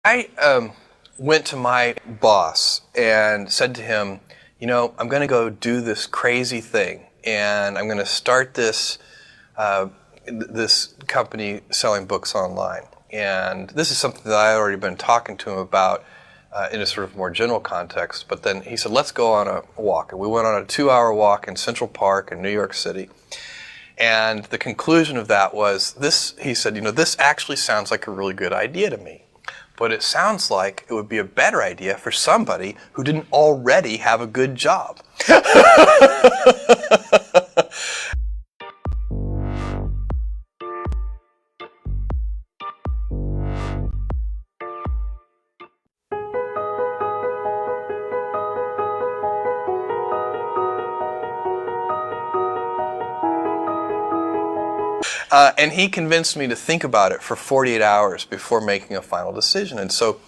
I went to my boss and said to him, I'm going to go do this crazy thing, and I'm going to start this company selling books online. And this is something that I had already been talking to him about in a sort of more general context. But then he said, let's go on a walk. And we went on a 2-hour walk in Central Park in New York City. And the conclusion of that was this. He said, this actually sounds like a really good idea to me. But it sounds like it would be a better idea for somebody who didn't already have a good job. And he convinced me to think about it for 48 hours before making a final decision. And so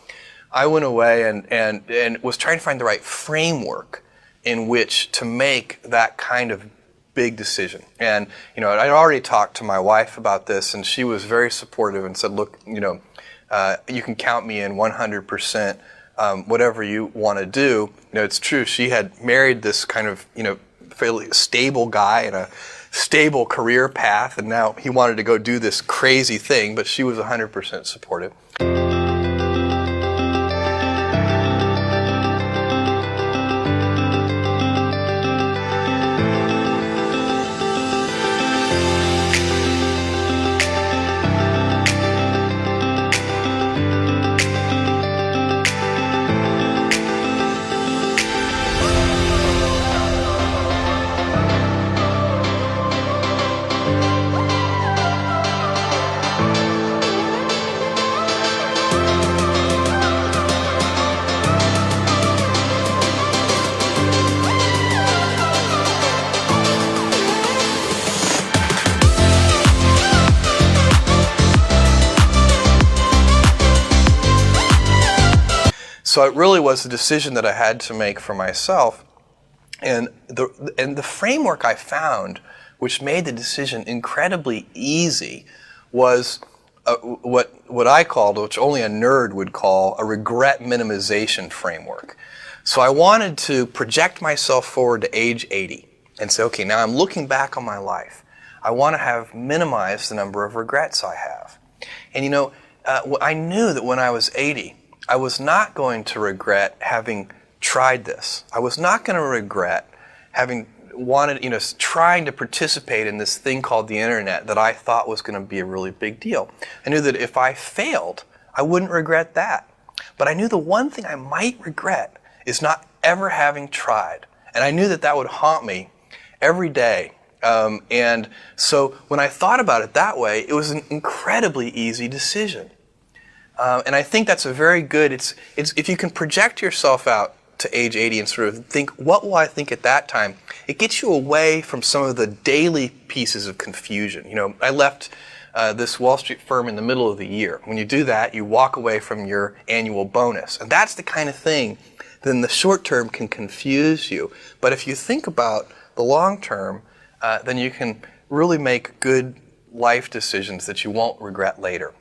I went away and was trying to find the right framework in which to make that kind of big decision. And, I'd already talked to my wife about this, and she was very supportive and said, look, you can count me in 100%, whatever you want to do. It's true, she had married this kind of, fairly stable guy and a stable career path, and now he wanted to go do this crazy thing, but she was 100% supportive. So it really was a decision that I had to make for myself, and the framework I found, which made the decision incredibly easy, was what I called, which only a nerd would call, a regret minimization framework. So I wanted to project myself forward to age 80 and say, okay, now I'm looking back on my life. I want to have minimized the number of regrets I have. And I knew that when I was 80, I was not going to regret having tried this. I was not going to regret having trying to participate in this thing called the internet that I thought was going to be a really big deal. I knew that if I failed, I wouldn't regret that. But I knew the one thing I might regret is not ever having tried. And I knew that that would haunt me every day. And so when I thought about it that way, it was an incredibly easy decision. And I think that's a very good, it's if you can project yourself out to age 80 and sort of think, what will I think at that time? It gets you away from some of the daily pieces of confusion. I left this Wall Street firm in the middle of the year. When you do that, you walk away from your annual bonus. And that's the kind of thing that in the short term can confuse you. But if you think about the long term, then you can really make good life decisions that you won't regret later.